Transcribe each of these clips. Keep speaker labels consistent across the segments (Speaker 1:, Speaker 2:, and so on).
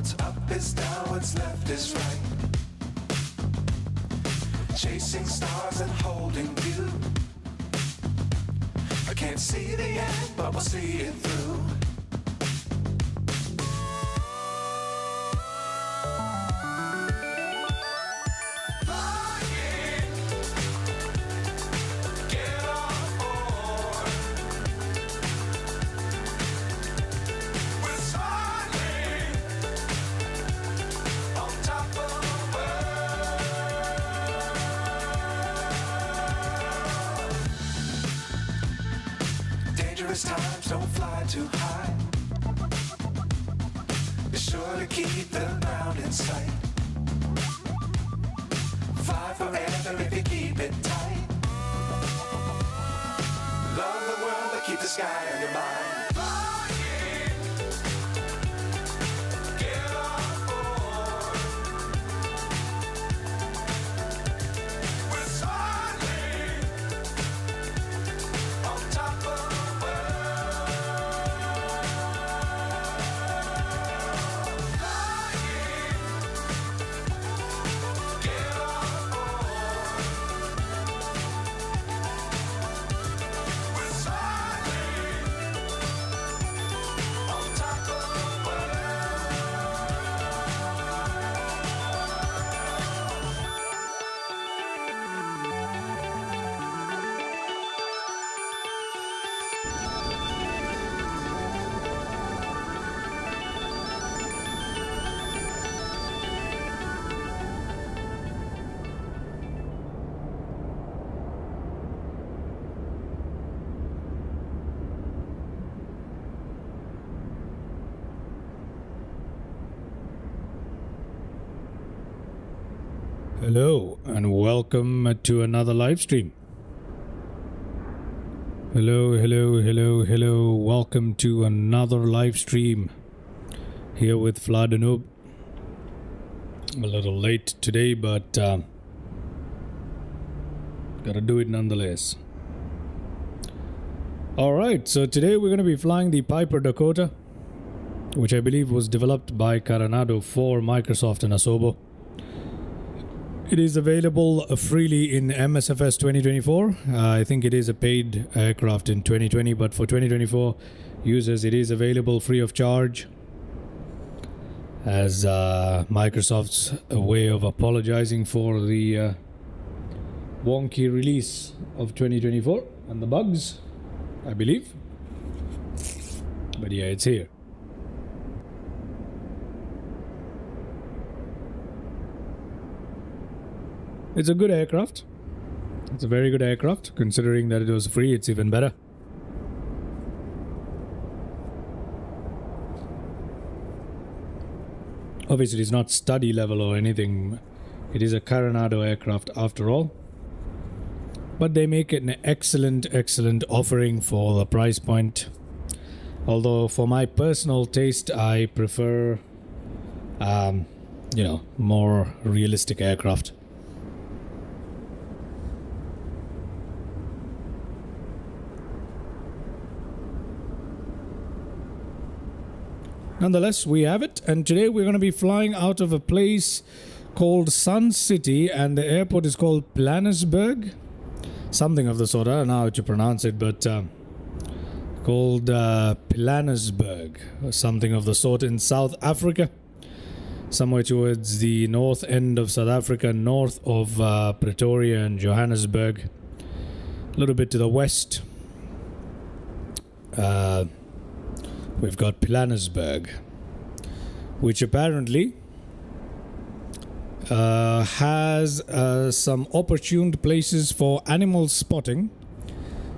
Speaker 1: What's up is down, what's left is right. Chasing stars and holding you. I can't see the end, but we'll see it through. Times don't fly too high. Be sure to keep the ground in sight. Fly forever if you keep it tight. Love the world but keep the sky on your mind.
Speaker 2: Hello and welcome to another live stream. Hello. Welcome to another live stream here with Flightsim. I'm a little late today, but gotta do it nonetheless. Alright, so today we're going to be flying the Piper Dakota, which I believe was developed by Coronado for Microsoft and Asobo. It is available freely in MSFS 2024. I think it is a paid aircraft in 2020, but for 2024 users it is available free of charge as Microsoft's way of apologizing for the wonky release of 2024 and the bugs, I believe. But yeah, it's here. It's a good aircraft. It's a very good aircraft. Considering that it was free, it's even better. Obviously, it's not study level or anything. It is a Coronado aircraft after all. But they make an excellent offering for the price point. Although, for my personal taste, I prefer, more realistic aircraft. Nonetheless, we have it, and today we're going to be flying out of a place called Sun City, and the airport is called Pilanesberg. Something of the sort, I don't know how to pronounce it, but called Pilanesberg, or something of the sort, in South Africa. Somewhere towards the north end of South Africa, north of Pretoria and Johannesburg. A little bit to the west. We've got Pilanesberg, which apparently has some opportune places for animal spotting,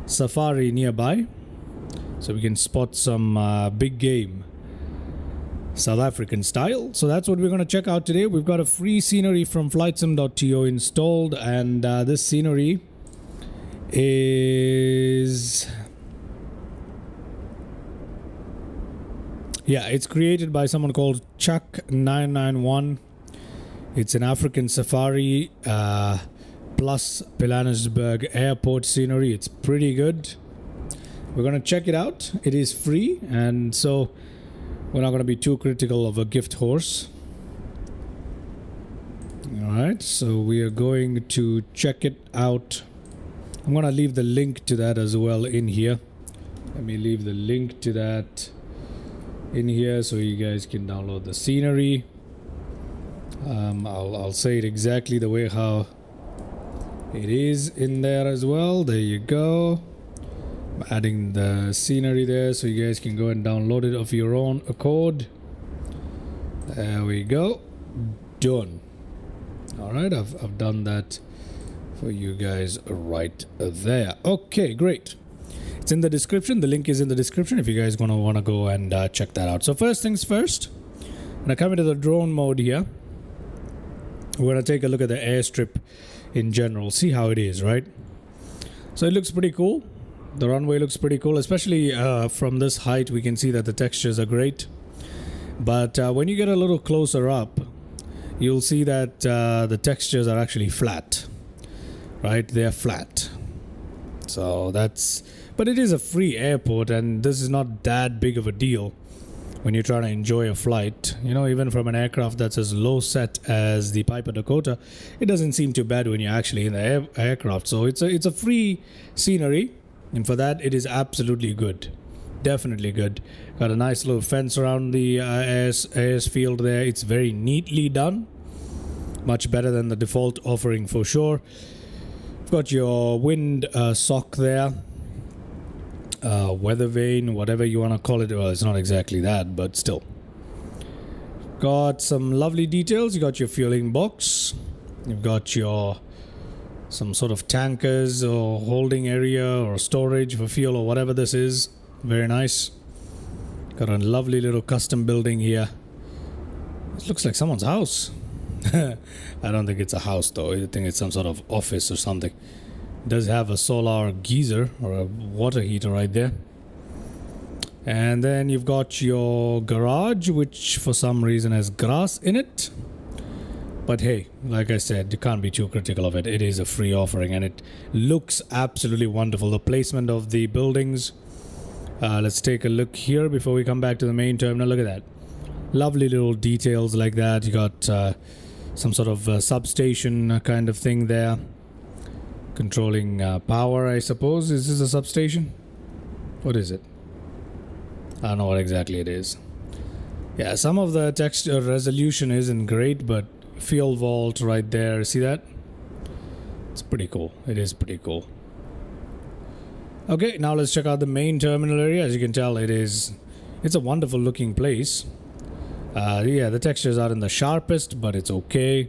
Speaker 2: safari nearby, so we can spot some big game, South African style. So that's what we're going to check out today. We've got a free scenery from Flightsim.to installed, and this scenery is... yeah, it's created by someone called Chuck991. It's an African safari plus Pilanesberg airport scenery. It's pretty good. We're going to check it out. It is free, and so We're not going to be too critical of a gift horse. Alright, so we are going to check it out. I'm going to leave the link to that as well in here. Let me leave the link to that in here so you guys can download the scenery. I'll say it exactly the way how it is in there as well. There you go. I'm adding the scenery there so you guys can go and download it of your own accord. There we go. Done. Alright, I've done that for you guys right there. Okay, great. It's in the description. The link is in the description if you guys want to go and check that out. So first things first, I'm going to come into the drone mode here. We're going to take a look at the airstrip in general, see how it is, right? So it looks pretty cool. The runway looks pretty cool, especially from this height we can see that the textures are great. But when you get a little closer up, you'll see that the textures are actually flat, right? They're flat. So that's... But it is a free airport and this is not that big of a deal when you're trying to enjoy a flight. You know, even from an aircraft that's as low set as the Piper Dakota, it doesn't seem too bad when you're actually in the aircraft. So it's a free scenery, and for that it is absolutely good. Definitely good. Got a nice little fence around the airs field there. It's very neatly done. Much better than the default offering for sure. You've got your wind sock there. Weather vane, whatever you want to call it. Well, it's not exactly that, but still. Got some lovely details. You got your fueling box. You've got your some sort of tankers or holding area or storage for fuel or whatever this is. Very nice. Got a lovely little custom building here. This looks like someone's house. I don't think it's a house though. I think it's some sort of office or something. It does have a solar geyser or a water heater right there. And then you've got your garage, which for some reason has grass in it. But hey, like I said, you can't be too critical of it. It is a free offering and it looks absolutely wonderful. The placement of the buildings. Let's take a look here before we come back to the main terminal. Look at that. Lovely little details like that. You got some sort of substation kind of thing there. Controlling power, I suppose. Is this a substation? What is it? I don't know what exactly it is. Yeah, some of the text resolution isn't great, but fuel vault right there. See that? It's pretty cool. It is pretty cool. Okay, now let's check out the main terminal area. As you can tell, it's a wonderful looking place. Yeah, the textures aren't the sharpest, but it's okay.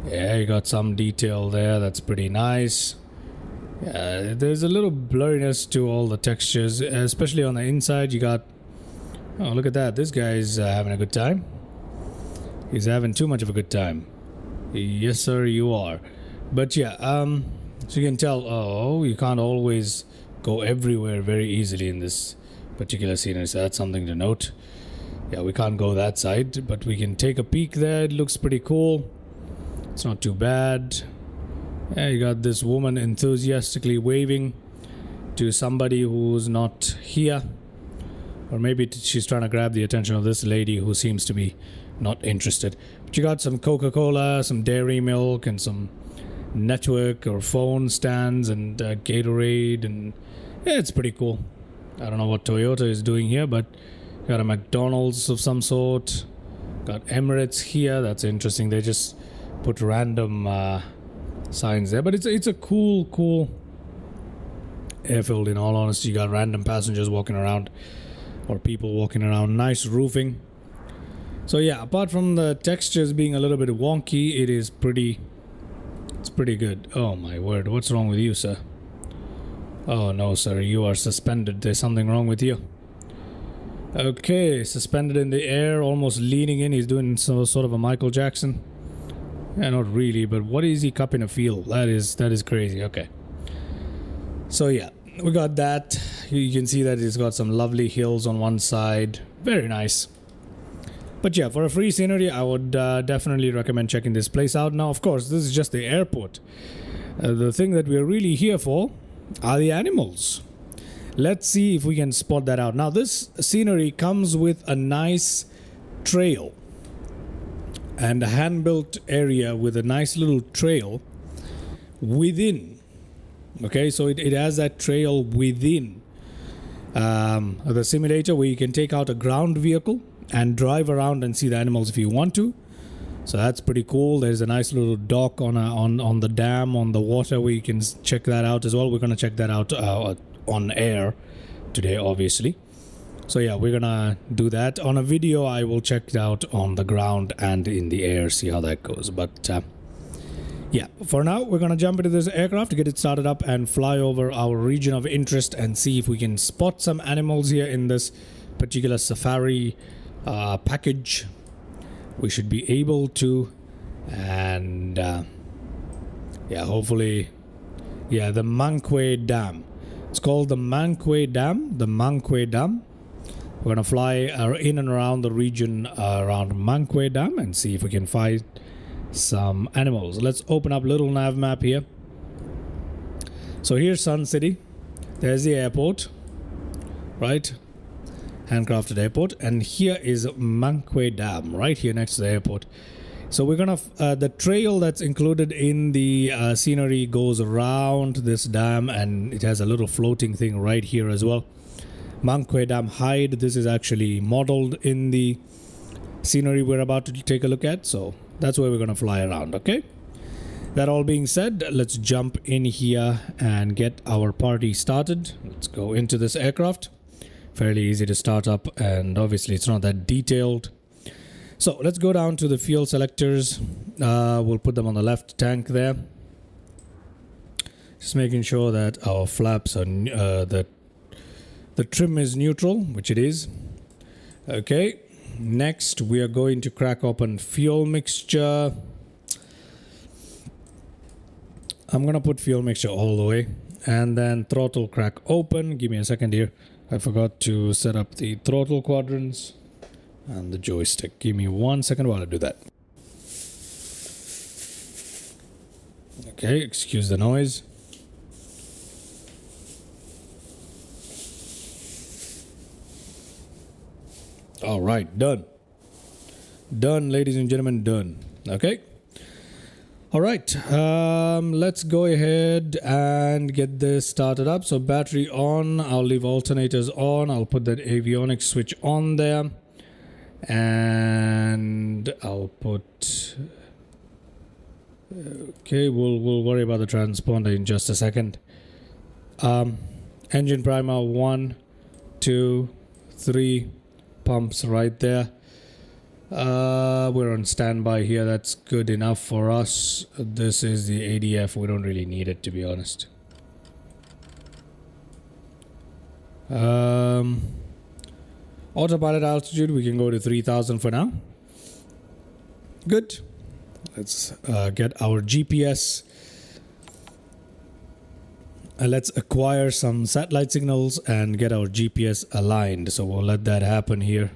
Speaker 2: Yeah, you got some detail there. That's pretty nice. Yeah, there's a little blurriness to all the textures, especially on the inside. You got... Oh, look at that. This guy's having a good time. He's having too much of a good time. Yes, sir, you are. But yeah, so you can tell, oh, you can't always go everywhere very easily in this particular scenery. So that's something to note. Yeah, we can't go that side, but we can take a peek there. It looks pretty cool. It's not too bad. Yeah, you got this woman enthusiastically waving to somebody who's not here. Or maybe she's trying to grab the attention of this lady who seems to be not interested. But you got some Coca-Cola, some dairy milk, and some network or phone stands and Gatorade. And yeah, it's pretty cool. I don't know what Toyota is doing here, but got a McDonald's of some sort. Got Emirates here. That's interesting. They just put random signs there, but it's a cool airfield. In all honesty, you got random passengers walking around or people walking around. Nice roofing. So yeah, apart from the textures being a little bit wonky, it's pretty good. Oh my word, what's wrong with you, sir? Oh no, sir, you are suspended. There's something wrong with you. Okay, suspended in the air, almost leaning in. He's doing some sort of a Michael Jackson. Yeah, not really, but what is he cupping a field? That is crazy. Okay. So yeah, we got that. You can see that it's got some lovely hills on one side. Very nice. But yeah, for a free scenery, I would definitely recommend checking this place out. Now, of course, this is just the airport. The thing that we're really here for are the animals. Let's see if we can spot that out. Now, this scenery comes with a nice trail and a hand-built area with a nice little trail within. Okay, so it has that trail within the simulator where you can take out a ground vehicle and drive around and see the animals if you want to. So that's pretty cool. There's a nice little dock on the dam, on the water, where you can check that out as well. We're going to check that out on air today, obviously. So yeah, we're going to do that. On a video, I will check it out on the ground and in the air, see how that goes. But yeah, for now, we're going to jump into this aircraft to get it started up and fly over our region of interest and see if we can spot some animals here in this particular safari package. We should be able to, and yeah, hopefully, yeah, the Manquay Dam. It's called the Manquay Dam. The Manquay Dam. We're gonna fly in and around the region around Manquay Dam and see if we can find some animals. Let's open up little nav map here. So here's Sun City. There's the airport, right? Handcrafted airport, and here is Manquay Dam right here next to the airport. So we're gonna the trail that's included in the scenery goes around this dam, and it has a little floating thing right here as well. Manquay Dam Hide. This is actually modeled in the scenery we're about to take a look at, so that's where we're gonna fly around. Okay, that all being said, let's jump in here and get our party started. Let's go into this aircraft. Fairly easy to start up, and obviously it's not that detailed. So let's go down to the fuel selectors. We'll put them on the left tank there. Just making sure that our flaps are that the trim is neutral, which it is. Okay, next we are going to crack open fuel mixture. I'm gonna put fuel mixture all the way, and then throttle crack open. Give me a second here. I forgot to set up the throttle quadrants and the joystick. Give me 1 second while I do that. Okay, excuse the noise. All right, done. Done, ladies and gentlemen, done. Okay. All right, let's go ahead and get this started up. So battery on, I'll leave alternators on. I'll put that avionics switch on there. And I'll put... Okay, we'll worry about the transponder in just a second. Engine primer 1, 2, 3 pumps right there. We're on standby here. That's good enough for us. This is the ADF. We don't really need it, to be honest. Autopilot altitude, we can go to 3000 for now. Good. Let's get our GPS. Let's acquire some satellite signals and get our GPS aligned. So we'll let that happen here.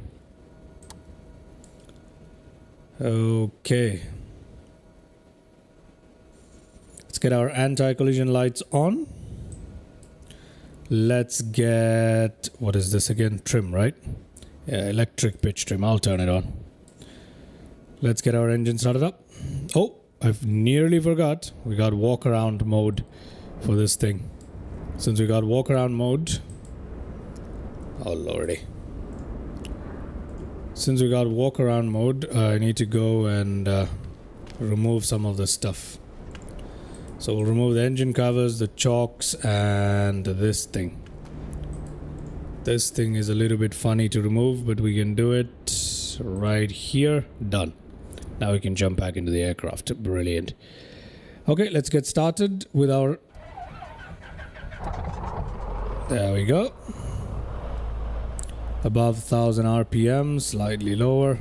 Speaker 2: Okay. Let's get our anti-collision lights on. Let's get... What is this again? Trim, right? Yeah, electric pitch trim. I'll turn it on. Let's get our engine started up. Oh, I've nearly forgot. We got walk around mode for this thing. Since we got walk around mode... Oh, lordy. Since we got walk around mode, I need to go and remove some of the stuff. So we'll remove the engine covers, the chocks, and this thing. This thing is a little bit funny to remove, but we can do it right here. Done. Now we can jump back into the aircraft. Brilliant. Okay, let's get started with our... There we go. Above 1000 RPM, slightly lower.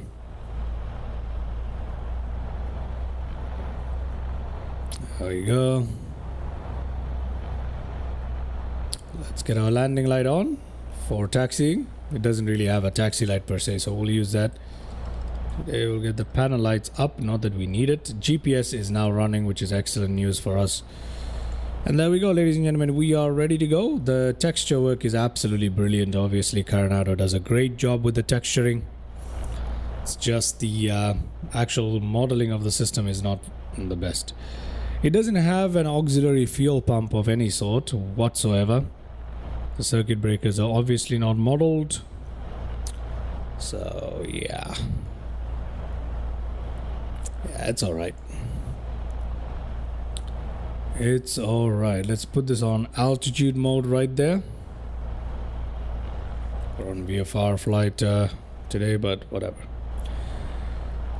Speaker 2: There we go. Let's get our landing light on for taxiing. It doesn't really have a taxi light per se, so we'll use that. Today we'll get the panel lights up, not that we need it. GPS is now running, which is excellent news for us. And there we go, ladies and gentlemen, we are ready to go. The texture work is absolutely brilliant. Obviously, Coronado does a great job with the texturing. It's just the actual modeling of the system is not the best. It doesn't have an auxiliary fuel pump of any sort whatsoever. The circuit breakers are obviously not modeled. So, yeah. Yeah, it's alright. It's alright. Let's put this on altitude mode right there. We're on VFR flight today, but whatever.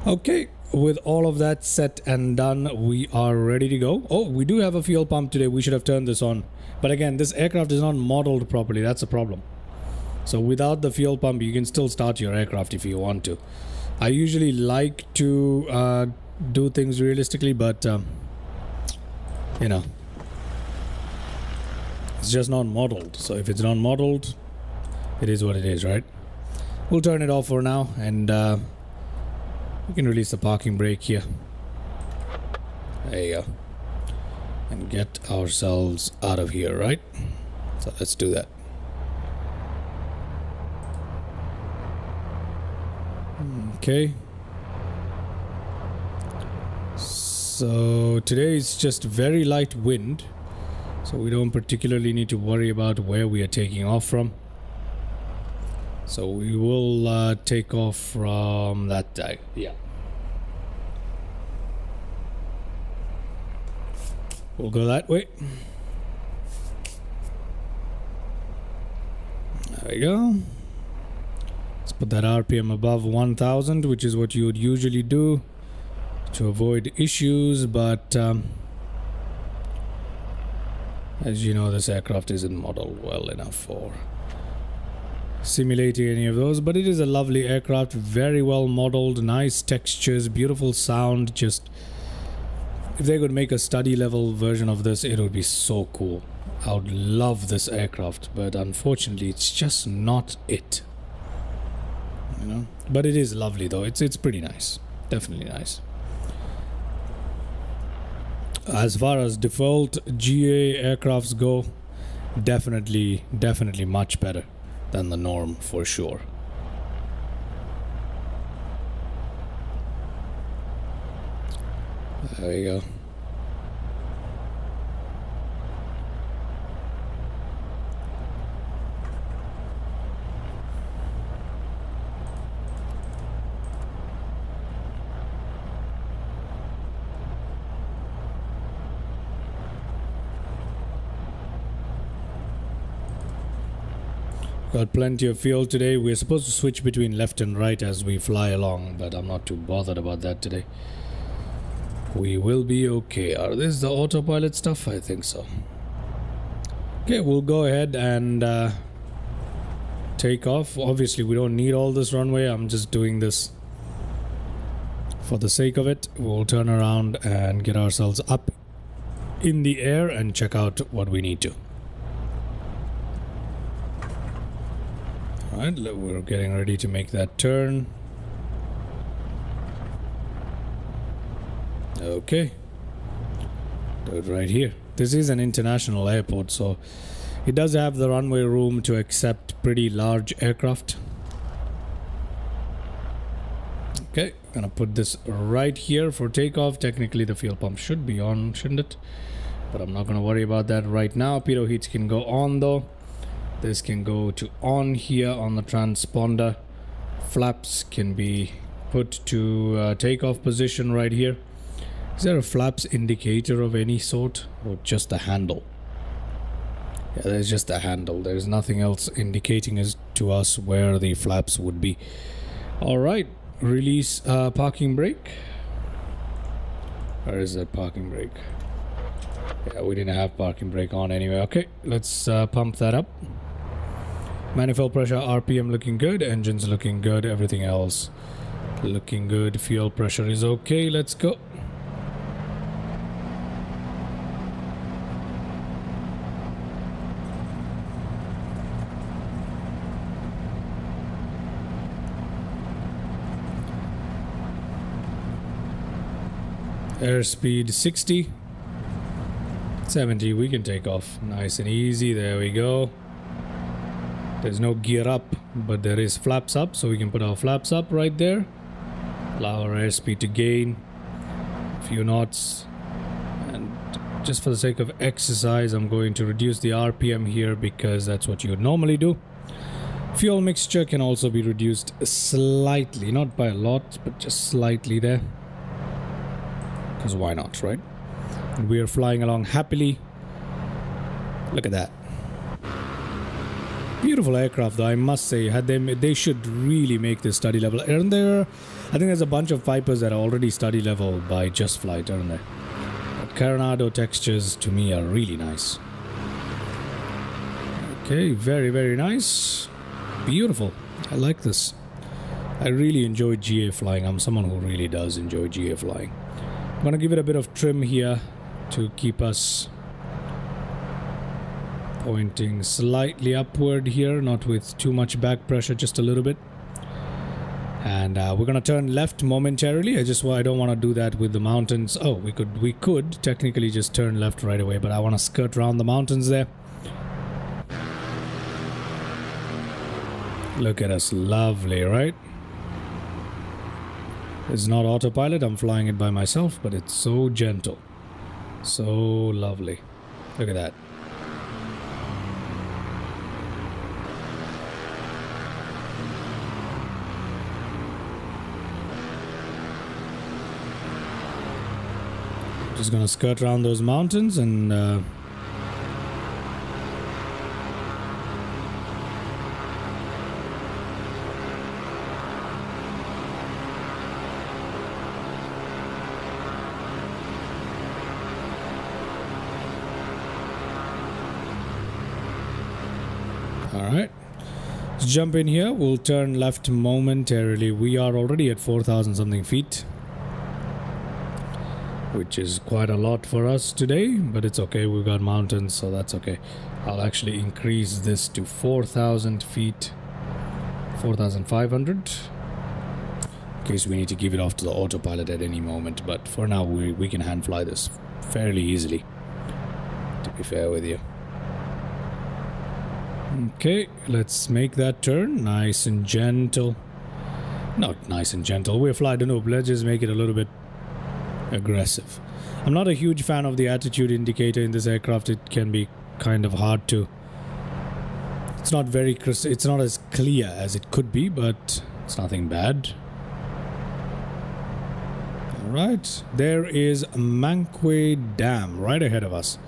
Speaker 2: Okay, with all of that set and done, we are ready to go. Oh, we do have a fuel pump today. We should have turned this on. But again, this aircraft is not modeled properly. That's a problem. So without the fuel pump, you can still start your aircraft if you want to. I usually like to do things realistically, but you know, it's just not modeled. So if it's not modeled, it is what it is, right? We'll turn it off for now, and we can release the parking brake here. There you go. And get ourselves out of here, right? So let's do that. Okay. So today is just very light wind, so we don't particularly need to worry about where we are taking off from. So we will take off from that tag. Yeah. We'll go that way. There we go. Let's put that RPM above 1000, which is what you would usually do to avoid issues, but as you know, this aircraft isn't modeled well enough for simulating any of those, but it is a lovely aircraft, very well modeled, nice textures, beautiful sound. Just if they could make a study level version of this, it would be so cool. I would love this aircraft, but unfortunately it's just not it, you know. But it is lovely though. It's pretty nice, definitely nice. As far as default GA aircrafts go, definitely much better than the norm for sure. There we go. Got plenty of fuel today. We're supposed to switch between left and right as we fly along, but I'm not too bothered about that today. We will be okay. Are this the autopilot stuff? I think so. Okay, we'll go ahead and take off. Obviously, we don't need all this runway. I'm just doing this for the sake of it. We'll turn around and get ourselves up in the air and check out what we need to. Alright, we're getting ready to make that turn. Okay. Do it right here. This is an international airport, so it does have the runway room to accept pretty large aircraft. Okay, gonna put this right here for takeoff. Technically the fuel pump should be on, shouldn't it? But I'm not gonna worry about that right now. Pitot heats can go on though. This can go to on here on the transponder. Flaps can be put to takeoff position right here. Is there a flaps indicator of any sort, or just the handle? Yeah, there's just the handle. There's nothing else indicating as to us where the flaps would be. Alright, release parking brake. Where is that parking brake? Yeah, we didn't have parking brake on anyway. Okay, let's pump that up. Manifold pressure, RPM looking good, engines looking good, everything else looking good. Fuel pressure is okay, let's go. Airspeed 60. 70, we can take off. Nice and easy. There we go. There's no gear up, but there is flaps up, so we can put our flaps up right there. Allow our airspeed to gain a few knots. And just for the sake of exercise, I'm going to reduce the RPM here because that's what you would normally do. Fuel mixture can also be reduced slightly, not by a lot, but just slightly there. Because why not, right? And we are flying along happily. Look at that. Beautiful aircraft, though, I must say. They should really make this study level. Aren't there? I think there's a bunch of Pipers that are already study level by Just Flight, aren't there? But Coronado textures to me are really nice. Okay, very, very nice. Beautiful. I like this. I really enjoy GA flying. I'm someone who really does enjoy GA flying. I'm going to give it a bit of trim here to keep us pointing slightly upward here, not with too much back pressure, just a little bit. And we're gonna turn left momentarily. I don't want to do that with the mountains. Oh, we could technically just turn left right away, but I want to skirt around the mountains there. Look at us, lovely, right? It's not autopilot, I'm flying it by myself, but it's so gentle, so lovely. Look at that. Just gonna skirt around those mountains and alright, let's jump in here. We'll turn left momentarily. We are already at 4,000 something feet, which is quite a lot for us today, but it's okay. We've got mountains, so that's okay. I'll actually increase this to 4,000 feet, 4,500, in case we need to give it off to the autopilot at any moment. But for now, we can hand fly this fairly easily, to be fair with you. Okay, let's make that turn nice and gentle. Not nice and gentle. We're flying to noob. Let's just make it a little bit aggressive. I'm not a huge fan of the attitude indicator in this aircraft. It can be kind of hard to... It's not very crisp. It's not as clear as it could be, but it's nothing bad. Alright, there is Manquay Dam right ahead of us.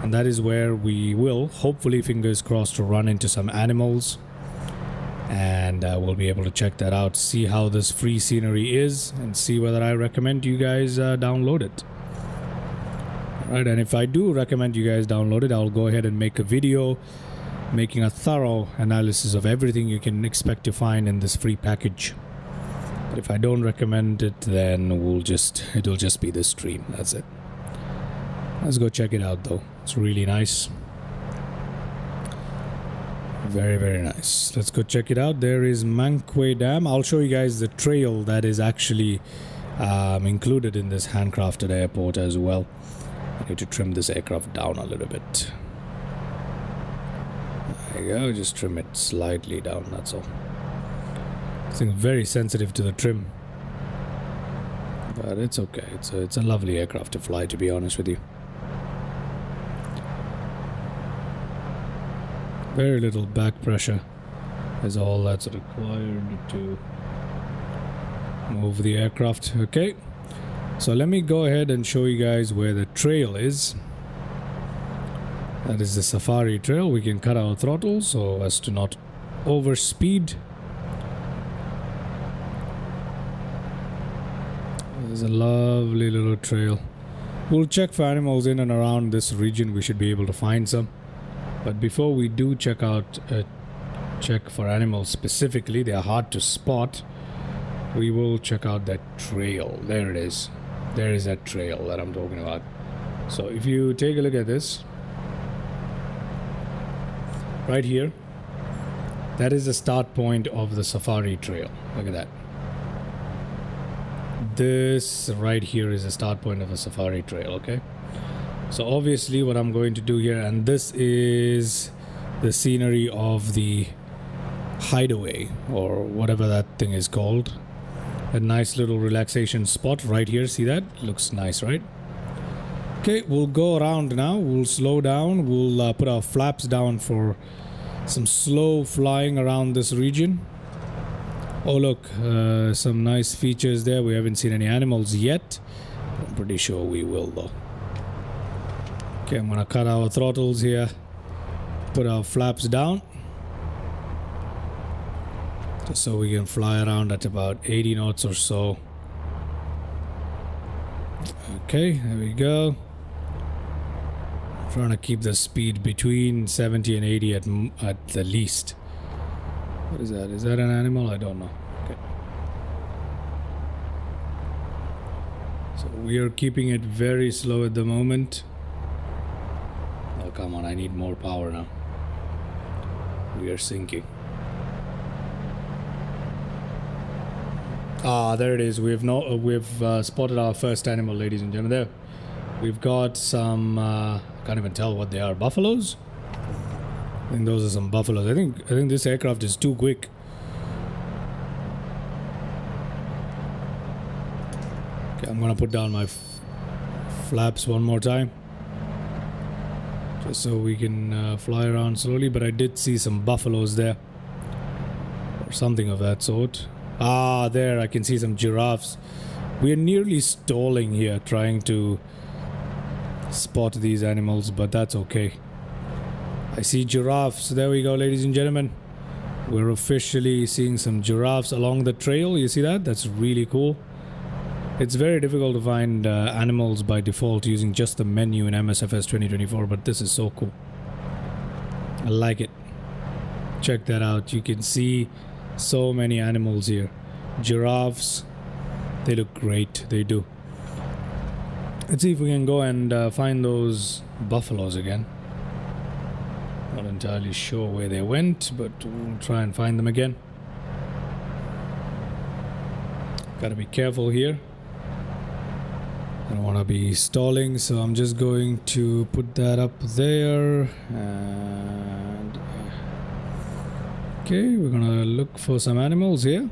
Speaker 2: And that is where we will, hopefully, fingers crossed, to run into some animals. And we'll be able to check that out, see how this free scenery is, and see whether I recommend you guys download it. Alright, and if I do recommend you guys download it, I'll go ahead and make a video making a thorough analysis of everything you can expect to find in this free package. But if I don't recommend it, then it'll just be this stream. That's it. Let's go check it out, though. It's really nice. Very, very nice. Let's go check it out. There is Manquay Dam. I'll show you guys the trail that is actually included in this handcrafted airport as well. I need to trim this aircraft down a little bit. There you go. Just trim it slightly down, that's all. This thing's very sensitive to the trim. But it's okay. It's a lovely aircraft to fly, to be honest with you. Very little back pressure is all that's required to move the aircraft. Okay, so let me go ahead and show you guys where the trail is. That is the safari trail. We can cut our throttle so as to not overspeed. There's a lovely little trail. We'll check for animals in and around this region. We should be able to find some. But before we do check for animals specifically, they are hard to spot. We will check out that trail. There it is. There is that trail that I'm talking about. So if you take a look at this, right here, that is the start point of the safari trail. Look at that. This right here is the start point of a safari trail, okay? So obviously what I'm going to do here, and this is the scenery of the hideaway or whatever that thing is called. A nice little relaxation spot right here. See that? Looks nice, right? Okay, we'll go around now. We'll slow down. We'll put our flaps down for some slow flying around this region. Oh look, some nice features there. We haven't seen any animals yet. I'm pretty sure we will though. Okay, I'm gonna cut our throttles here. Put our flaps down. Just so we can fly around at about 80 knots or so. Okay, there we go. I'm trying to keep the speed between 70 and 80 at the least. What is that? Is that an animal? I don't know. Okay. So we are keeping it very slow at the moment. Oh, come on. I need more power now. We are sinking. Ah, there it is. We've spotted our first animal, ladies and gentlemen. There. We've got some, can't even tell what they are. Buffaloes? I think those are some buffaloes. I think this aircraft is too quick. Okay, I'm gonna put down my flaps one more time, just so we can fly around slowly. But I did see some buffaloes there, or something of that sort. Ah, there I can see some giraffes. We are nearly stalling here, trying to spot these animals, but that's okay. I see giraffes. There we go, ladies and gentlemen. We're officially seeing some giraffes along the trail. You see that? That's really cool. It's very difficult to find animals by default using just the menu in MSFS 2024, but this is so cool. I like it. Check that out. You can see so many animals here. Giraffes. They look great. They do. Let's see if we can go and find those buffaloes again. Not entirely sure where they went, but we'll try and find them again. Gotta be careful here. I don't want to be stalling, so I'm just going to put that up there. And okay, we're gonna look for some animals here.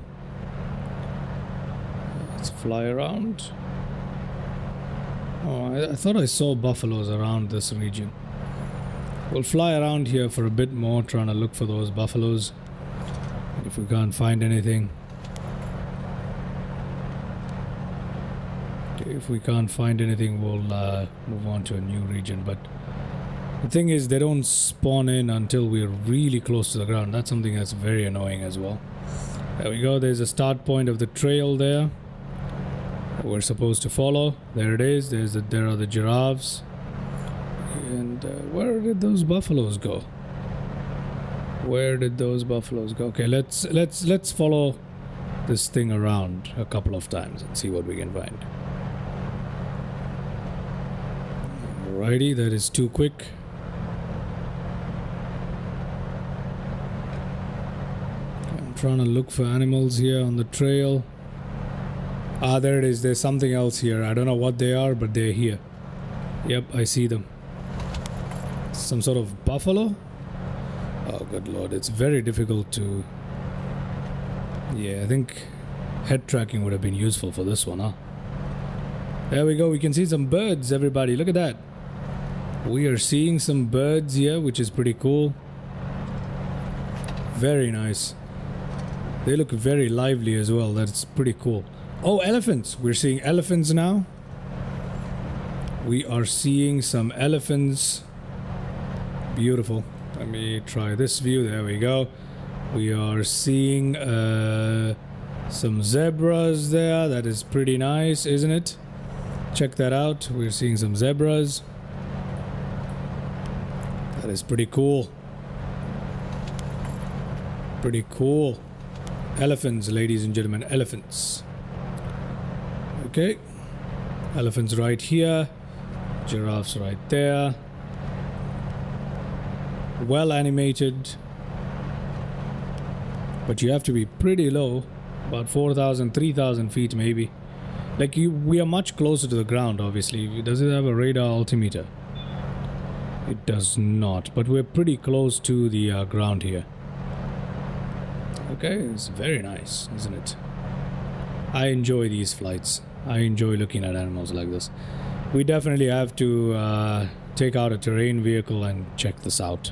Speaker 2: Let's fly around. Oh, I thought I saw buffaloes around this region. We'll fly around here for a bit more, trying to look for those buffaloes. And if we can't find anything, if we can't find anything, we'll move on to a new region. But the thing is, they don't spawn in until we're really close to the ground. That's something that's very annoying as well. There we go. There's a start point of the trail there that we're supposed to follow. There it is. There are the giraffes. And where did those buffaloes go? Where did those buffaloes go? Okay, let's follow this thing around a couple of times and see what we can find. Alrighty, that is too quick. I'm trying to look for animals here on the trail. Ah, there it is. There's something else here. I don't know what they are, but they're here. Yep, I see them. Some sort of buffalo? Oh, good lord. It's very difficult to... Yeah, I think head tracking would have been useful for this one, huh? There we go. We can see some birds, everybody. Look at that. We are seeing some birds here, which is pretty cool. Very nice. They look very lively as well. That's pretty cool. Oh, elephants. We're seeing elephants now. We are seeing some elephants. Beautiful. Let me try this view. There we go. We are seeing some zebras there. That is pretty nice, isn't it? Check that out. We're seeing some zebras. That is pretty cool. Pretty cool. Elephants, ladies and gentlemen. Elephants. Okay. Elephants right here. Giraffes right there. Well animated, but you have to be pretty low, about 4,000, 3,000 feet maybe. Like we are much closer to the ground, obviously. Does it have a radar altimeter? It does not, but we're pretty close to the ground here. Okay, it's very nice, isn't it? I enjoy these flights. I enjoy looking at animals like this. We definitely have to take out a terrain vehicle and check this out.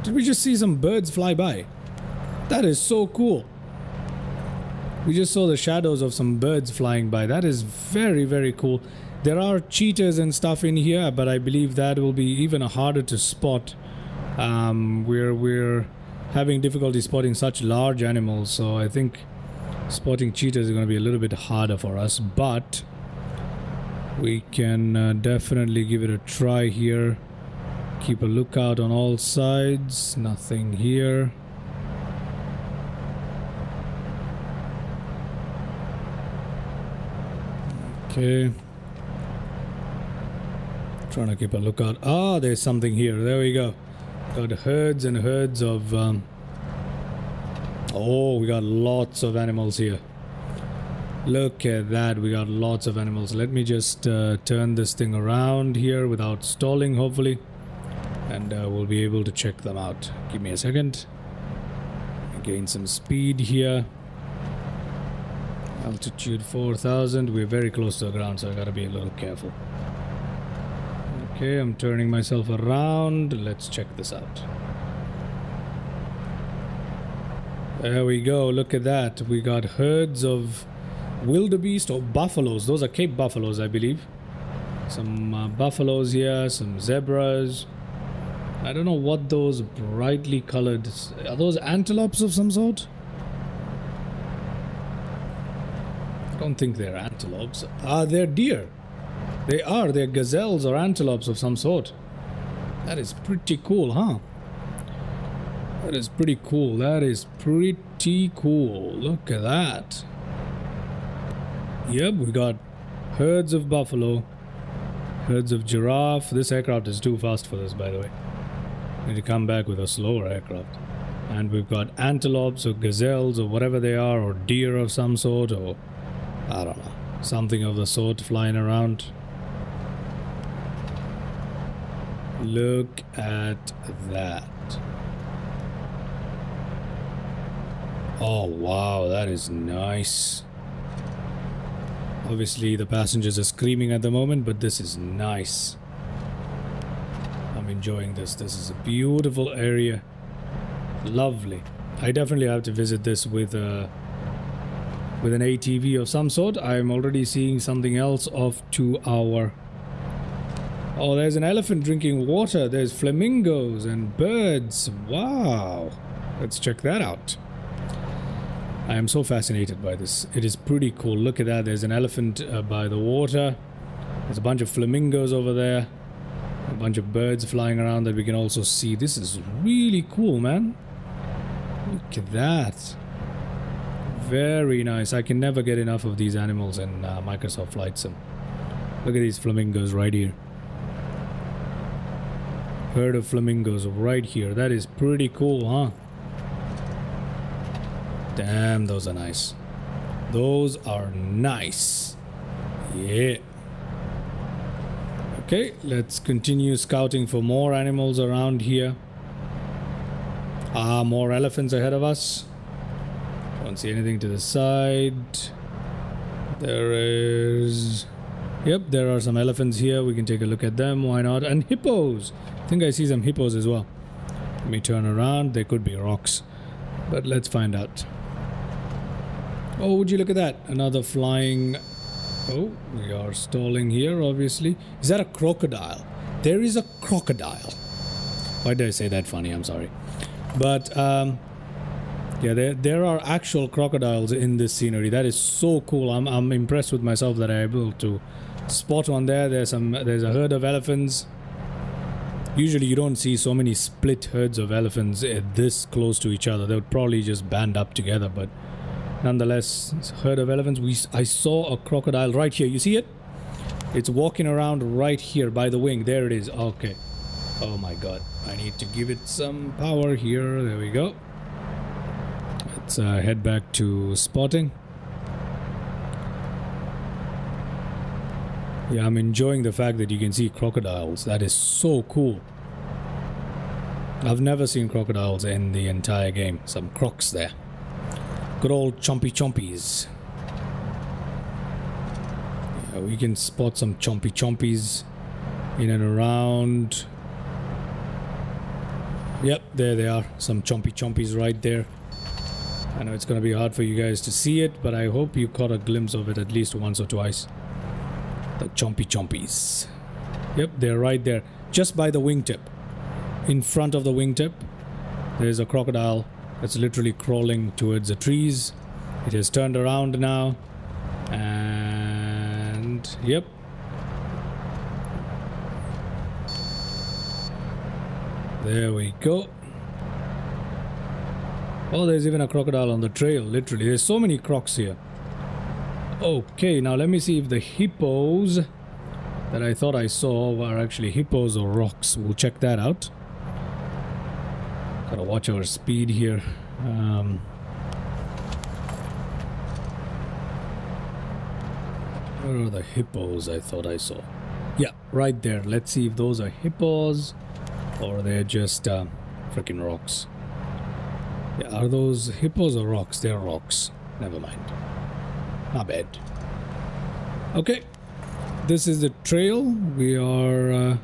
Speaker 2: Did we just see some birds fly by? That is so cool. We just saw the shadows of some birds flying by. That is very, very cool. There are cheetahs and stuff in here, but I believe that will be even harder to spot. We're having difficulty spotting such large animals, so I think spotting cheetahs is going to be a little bit harder for us, but we can definitely give it a try here. Keep a lookout on all sides. Nothing here. Okay. Trying to keep a lookout. Ah, there's something here. There we go. Got herds and herds of... Oh, we got lots of animals here. Look at that. We got lots of animals. Let me just turn this thing around here without stalling, hopefully. And we'll be able to check them out. Give me a second. Gain some speed here. Altitude 4,000. We're very close to the ground, so I gotta be a little careful. Okay, I'm turning myself around. Let's check this out. There we go. Look at that. We got herds of wildebeest or buffaloes. Those are Cape buffaloes, I believe. Some buffaloes here, some zebras. I don't know what those brightly colored... Are those antelopes of some sort? I don't think they're antelopes. Ah, they're deer. They are. They're gazelles or antelopes of some sort. That is pretty cool, huh? That is pretty cool. That is pretty cool. Look at that. Yep, we got herds of buffalo. Herds of giraffe. This aircraft is too fast for this, by the way. Need to come back with a slower aircraft. And we've got antelopes or gazelles or whatever they are, or deer of some sort, or I don't know, something of the sort flying around. Look at that. Oh wow, that is nice. Obviously the passengers are screaming at the moment, but this is nice. I'm enjoying this. This is a beautiful area. Lovely. I definitely have to visit this with an ATV of some sort. I'm already seeing something else off to our... Oh, there's an elephant drinking water. There's flamingos and birds. Wow. Let's check that out. I am so fascinated by this. It is pretty cool. Look at that. There's an elephant by the water. There's a bunch of flamingos over there. A bunch of birds flying around that we can also see. This is really cool, man. Look at that. Very nice. I can never get enough of these animals in Microsoft Flight Sim. Look at these flamingos right here. Herd of flamingos right here. That is pretty cool, huh? Damn, those are nice. Those are nice. Yeah. Okay, let's continue scouting for more animals around here. Ah, more elephants ahead of us. Don't see anything to the side. There is... Yep, there are some elephants here. We can take a look at them. Why not? And hippos. I think I see some hippos as well. Let me turn around. They could be rocks. But let's find out. Oh, would you look at that? Another flying... Oh, we are stalling here, obviously. Is that a crocodile? There is a crocodile. Why did I say that funny? I'm sorry. But, yeah, there are actual crocodiles in this scenery. That is so cool. I'm impressed with myself that I'm able to spot one there. There's a herd of elephants. Usually you don't see so many split herds of elephants this close to each other. They would probably just band up together, but nonetheless, herd of elephants. I saw a crocodile right here. You see it? It's walking around right here by the wing. There it is. Okay. Oh my god. I need to give it some power here. There we go. Let's head back to spotting. Yeah, I'm enjoying the fact that you can see crocodiles. That is so cool. I've never seen crocodiles in the entire game. Some crocs there. Good old chompies. Yeah, we can spot some chompies in and around. Yep, there they are. Some chompies right there. I know it's going to be hard for you guys to see it, but I hope you caught a glimpse of it at least once or twice. The chompies. Yep, they're right there. Just by the wingtip. In front of the wingtip, there's a crocodile that's literally crawling towards the trees. It has turned around now. And yep. There we go. Oh, there's even a crocodile on the trail, literally. There's so many crocs here. Okay, now let me see if the hippos that I thought I saw are actually hippos or rocks. We'll check that out. Gotta watch our speed here. Where are the hippos I thought I saw? Yeah, right there. Let's see if those are hippos or they're just freaking rocks. Yeah, are those hippos or rocks? They're rocks. Never mind. Not bad. Okay. This is the trail. We are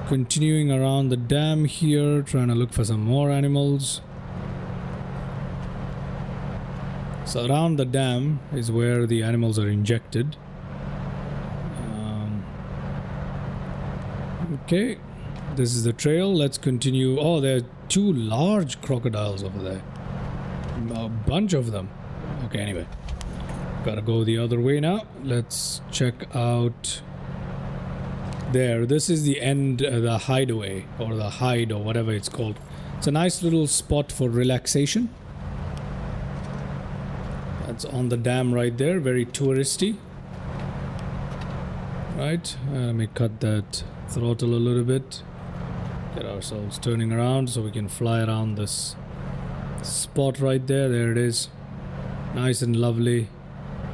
Speaker 2: continuing around the dam here, trying to look for some more animals. So around the dam is where the animals are injected. Okay. This is the trail. Let's continue. Oh, there are 2 large crocodiles over there. A bunch of them. Okay, anyway. Gotta go the other way now. Let's check out there. This is the end, the hideaway, or the hide, or whatever it's called. It's a nice little spot for relaxation. That's on the dam right there. Very touristy. Right. Let me cut that throttle a little bit. Get ourselves turning around so we can fly around this spot right there. There it is. Nice and lovely.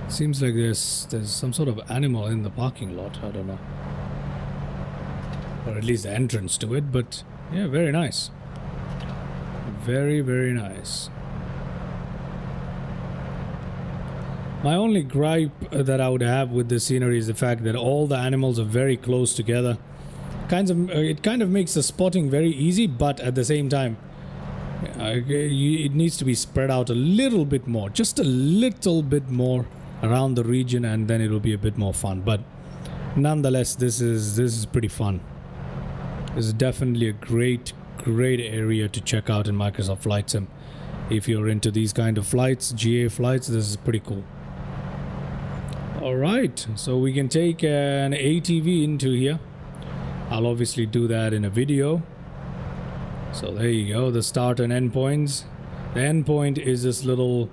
Speaker 2: Seems like there's some sort of animal in the parking lot. I don't know. Or at least the entrance to it. But yeah, very nice. Very, very nice. My only gripe that I would have with this scenery is the fact that all the animals are very close together. It kind of makes the spotting very easy, but at the same time, it needs to be spread out a little bit more, just a little bit more around the region, and then it'll be a bit more fun. But nonetheless, this is pretty fun. This is definitely a great area to check out in Microsoft Flight Sim. If you're into these kind of flights, GA flights, this is pretty cool. Alright, so we can take an ATV into here. I'll obviously do that in a video. So there you go, the start and end points. The end point is this little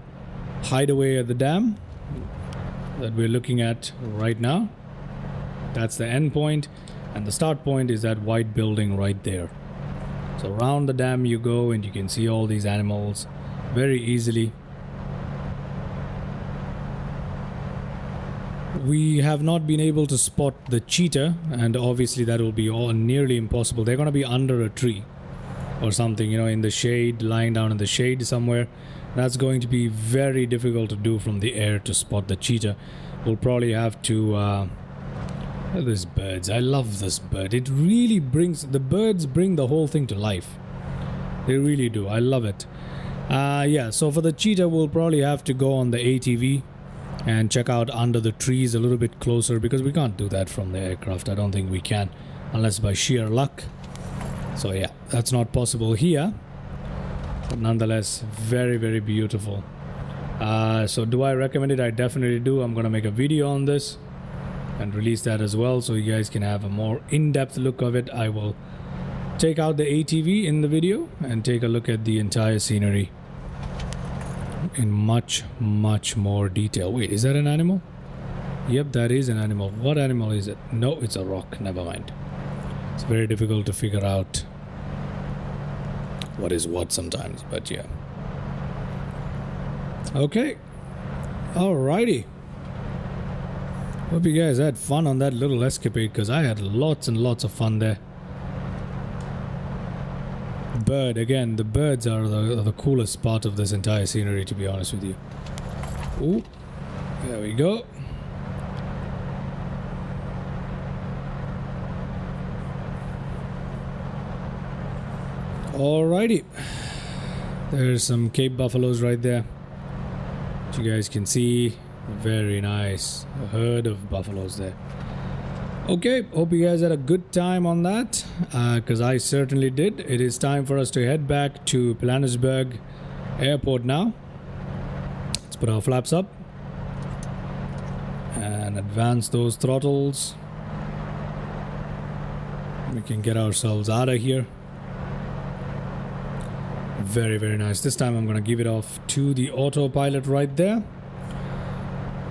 Speaker 2: hideaway at the dam that we're looking at right now. That's the end point, and the start point is that white building right there. So around the dam you go, and you can see all these animals very easily. We have not been able to spot the cheetah, and obviously that will be all nearly impossible. They're going to be under a tree or something, you know, in the shade, lying down in the shade somewhere. That's going to be very difficult to do from the air to spot the cheetah. We'll probably have to these birds. I love this bird. It really brings, the birds bring the whole thing to life. They really do. I love it. Yeah, so for the cheetah we'll probably have to go on the ATV and check out under the trees a little bit closer, because we can't do that from the aircraft. I don't think we can, unless by sheer luck. So yeah, that's not possible here, but nonetheless very, very beautiful. So do I recommend it? I definitely do. I'm gonna make a video on this and release that as well, so you guys can have a more in-depth look of it. I will take out the ATV in the video and take a look at the entire scenery in much more detail. Wait, is that an animal? Yep, that is an animal. What animal is it? No, it's a rock. Never mind. It's very difficult to figure out what is what sometimes, but yeah. Okay. Alrighty. Hope you guys had fun on that little escapade, because I had lots and lots of fun there. Bird, again, the birds are the coolest part of this entire scenery, to be honest with you. Ooh, there we go. Alrighty. There's some Cape buffaloes right there, which you guys can see. Very nice. A herd of buffaloes there. Okay, hope you guys had a good time on that, because I certainly did. It is time for us to head back to Pilanesberg Airport now. Let's put our flaps up and advance those throttles. We can get ourselves out of here. Very, very nice. This time I'm going to give it off to the autopilot right there.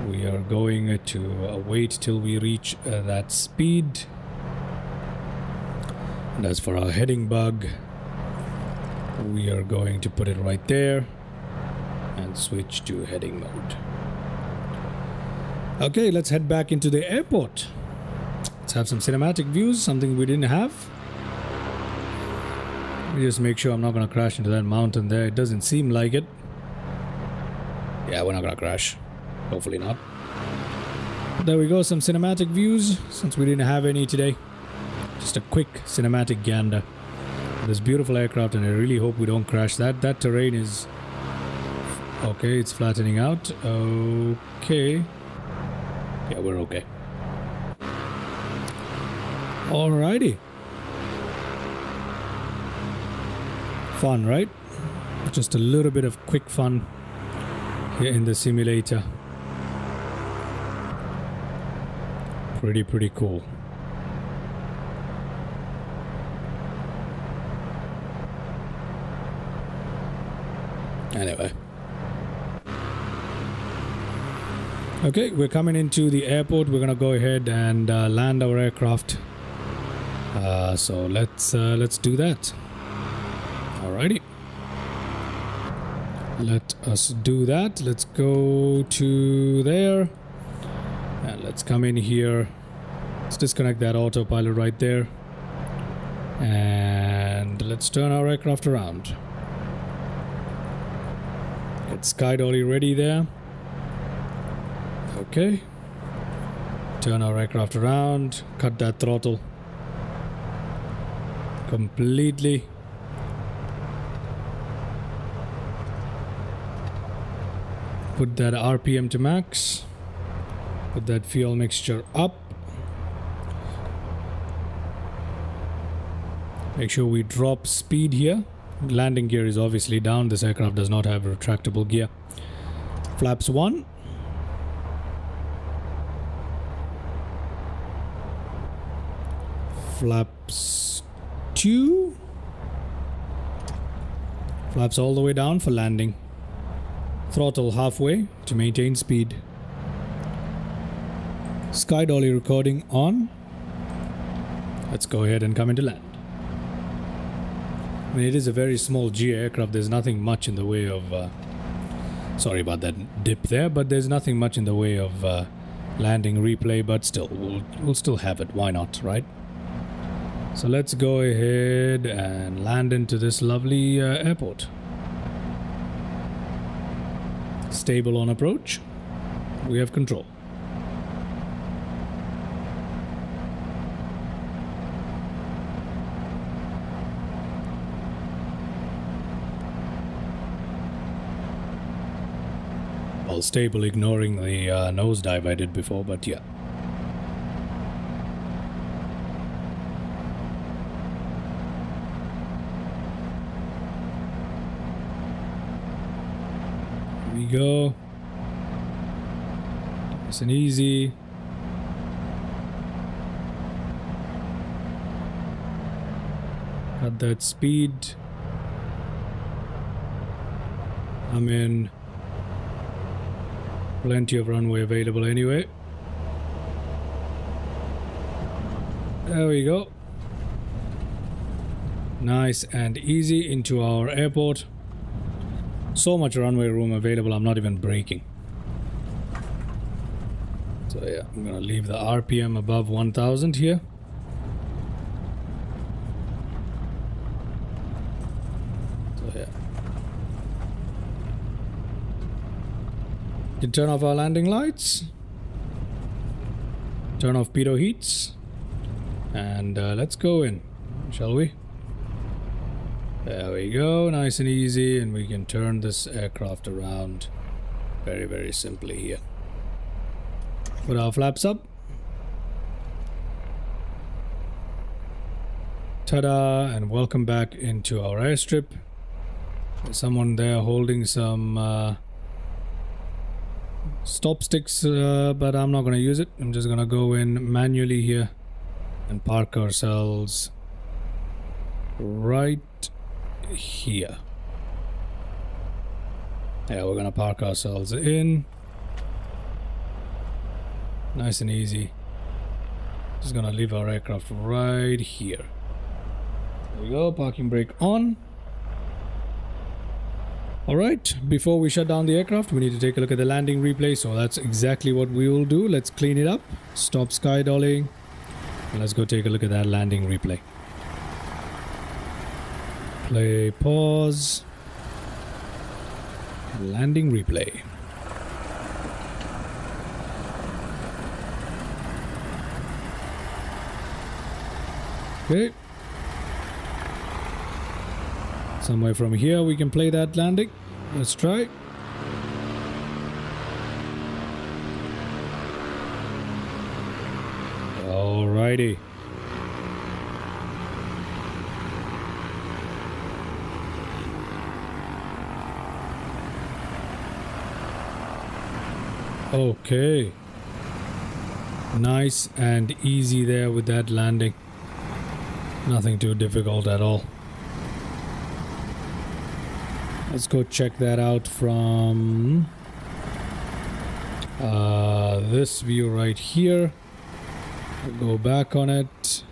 Speaker 2: We are going to wait till we reach that speed. And as for our heading bug, we are going to put it right there and switch to heading mode. Okay, let's head back into the airport. Let's have some cinematic views, something we didn't have. Let me just make sure I'm not going to crash into that mountain there. It doesn't seem like it. Yeah, we're not going to crash. Hopefully not. There we go, some cinematic views, since we didn't have any today. Just a quick cinematic gander. This beautiful aircraft, and I really hope we don't crash. That terrain is... Okay, it's flattening out. Okay. Yeah, we're okay. Alrighty. Fun, right? Just a little bit of quick fun here in the simulator. Pretty cool. Anyway. Okay, we're coming into the airport. We're gonna go ahead and land our aircraft. So let's do that. Alrighty. Let us do that. Let's go to there. And let's come in here. Let's disconnect that autopilot right there. And let's turn our aircraft around. Get SkyDolly ready there. Okay. Turn our aircraft around. Cut that throttle completely. Put that RPM to max. Put that fuel mixture up. Make sure we drop speed here. Landing gear is obviously down. This aircraft does not have retractable gear. Flaps 1. Flaps 2. Flaps all the way down for landing. Throttle halfway to maintain speed. SkyDolly recording on. Let's go ahead and come into land. I mean, it is a very small GA aircraft. There's nothing much in the way of... sorry about that dip there, but there's nothing much in the way of landing replay, but still, we'll still have it. Why not, right? So let's go ahead and land into this lovely airport. Stable on approach. We have control. All stable, ignoring the nosedive I did before, but yeah. Here we go. Nice and easy. Got that speed. I'm in. Plenty of runway available anyway. There we go. Nice and easy into our airport. So much runway room available, I'm not even braking. So yeah, I'm gonna leave the RPM above 1000 here. So yeah. You can turn off our landing lights. Turn off pitot heats. And let's go in, shall we? There we go, nice and easy, and we can turn this aircraft around very, very simply here. Put our flaps up. Ta-da, and welcome back into our airstrip. There's someone there holding some stop sticks, but I'm not going to use it. I'm just going to go in manually here and park ourselves right here. Yeah, we're going to park ourselves in. Nice and easy. Just gonna leave our aircraft right here. There we go, parking brake on. Alright, before we shut down the aircraft, we need to take a look at the landing replay, so that's exactly what we will do. Let's clean it up, stop SkyDolly, and let's go take a look at that landing replay. Play, pause, landing replay. Okay. Somewhere from here we can play that landing. Let's try. Alrighty. Okay. Nice and easy there with that landing. Nothing too difficult at all. Let's go check that out from this view right here. We'll go back on it.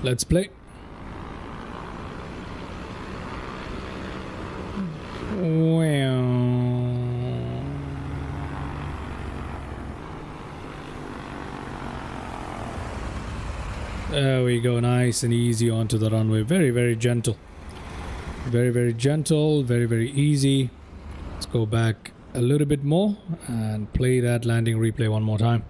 Speaker 2: Let's play. There we go, nice and easy onto the runway. Very, very gentle. Very, very gentle, very, very easy. Let's go back a little bit more and play that landing replay one more time.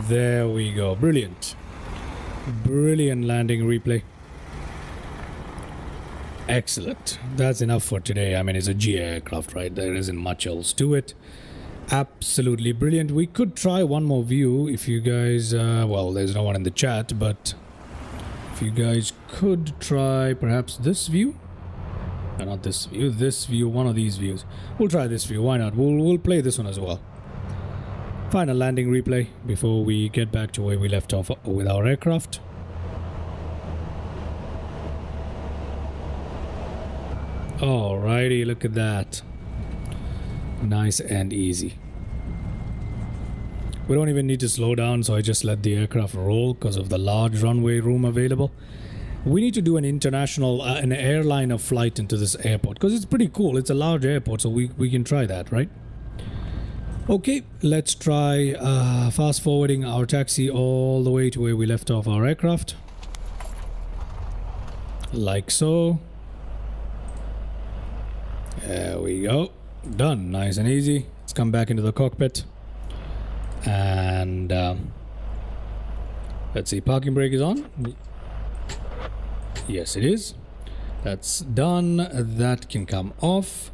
Speaker 2: There we go, brilliant. Brilliant landing replay. Excellent. That's enough for today. I mean, it's a GA aircraft, right? There isn't much else to it. Absolutely brilliant. We could try one more view if you guys... well, there's no one in the chat, but if you guys could try perhaps this view. No, not this view, one of these views. We'll try this view, why not? We'll play this one as well. Final landing replay before we get back to where we left off with our aircraft. Alrighty, look at that. Nice and easy. We don't even need to slow down, so I just let the aircraft roll because of the large runway room available. We need to do an international, an airliner flight into this airport because it's pretty cool. It's a large airport, so we can try that, right? Okay, let's try fast forwarding our taxi all the way to where we left off our aircraft. Like so. There we go. Done. Nice and easy. Let's come back into the cockpit. And let's see, parking brake is on. Yes, it is. That's done. That can come off.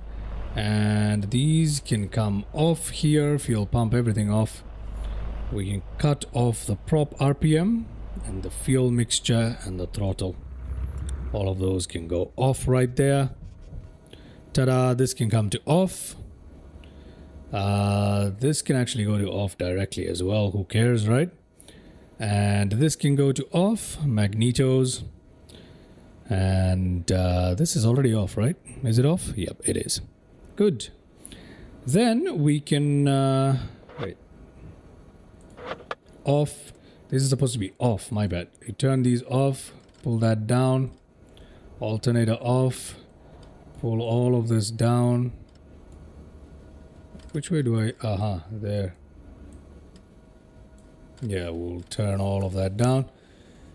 Speaker 2: And these can come off here. Fuel pump, everything off. We can cut off the prop RPM and the fuel mixture and the throttle. All of those can go off right there. Ta-da, this can come to off. This can actually go to off directly as well. Who cares, right? And this can go to off. Magnetos. And this is already off, right? Is it off? Yep, it is. Good. Then we can... wait. off. This is supposed to be off, my bad. You turn these off, pull that down, alternator off, pull all of this down. Which way do I, there. Yeah, we'll turn all of that down.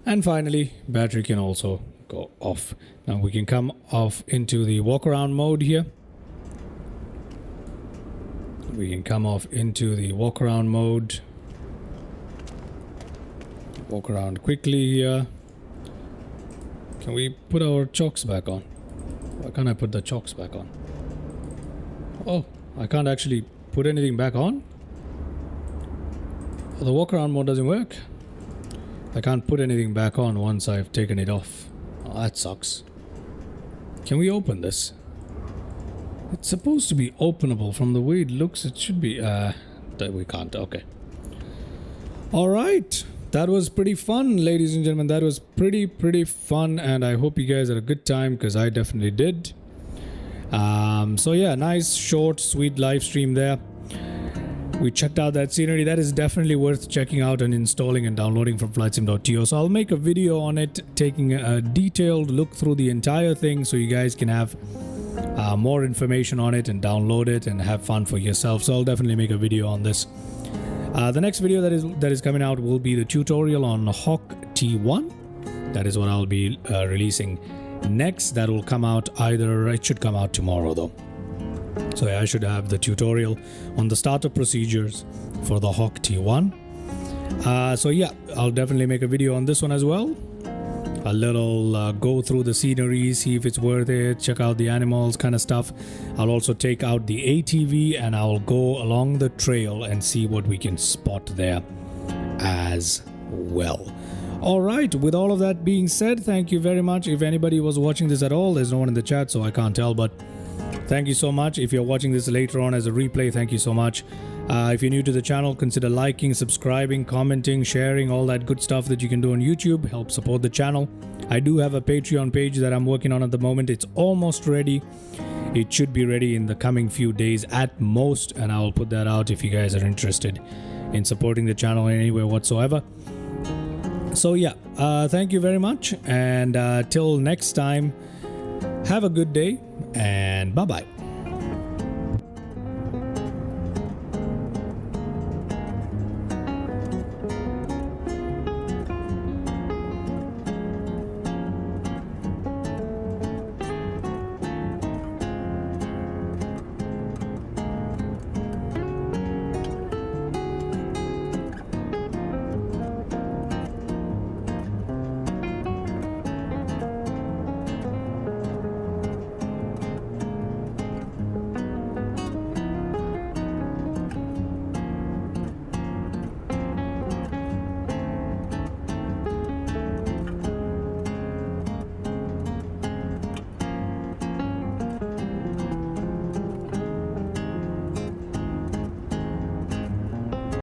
Speaker 2: And finally, battery can also go off. Now we can come off into the walk around mode here. We can come off into the walk around mode. Walk around quickly here. Can we put our chocks back on? Why can't I put the chocks back on? Oh, I can't actually put anything back on? Oh, the walk around mode doesn't work. I can't put anything back on once I've taken it off. Oh, that sucks. Can we open this? It's supposed to be openable. From the way it looks, it should be. That we can't. Okay. Alright. That was pretty fun, ladies and gentlemen. That was pretty fun. And I hope you guys had a good time, because I definitely did. So yeah, nice, short, sweet live stream there. We checked out that scenery. That is definitely worth checking out and installing and downloading from Flightsim.to. So I'll make a video on it, taking a detailed look through the entire thing, so you guys can have more information on it and download it and have fun for yourself. So I'll definitely make a video on this. The next video that is coming out will be the tutorial on Hawk T1. That is what I'll be releasing next. That will come out it should come out tomorrow though. So yeah, I should have the tutorial on the startup procedures for the Hawk T1. So yeah, I'll definitely make a video on this one as well. A little go through the scenery, see if it's worth it, check out the animals kind of stuff. I'll also take out the ATV and I'll go along the trail and see what we can spot there as well. Alright, with all of that being said, thank you very much. If anybody was watching this at all, there's no one in the chat so I can't tell, but thank you so much. If you're watching this later on as a replay, thank you so much. If you're new to the channel, consider liking, subscribing, commenting, sharing, all that good stuff that you can do on YouTube. Help support the channel. I do have a Patreon page that I'm working on at the moment. It's almost ready. It should be ready in the coming few days at most, and I'll put that out if you guys are interested in supporting the channel in any way whatsoever. So yeah, thank you very much, and till next time, have a good day, and bye-bye.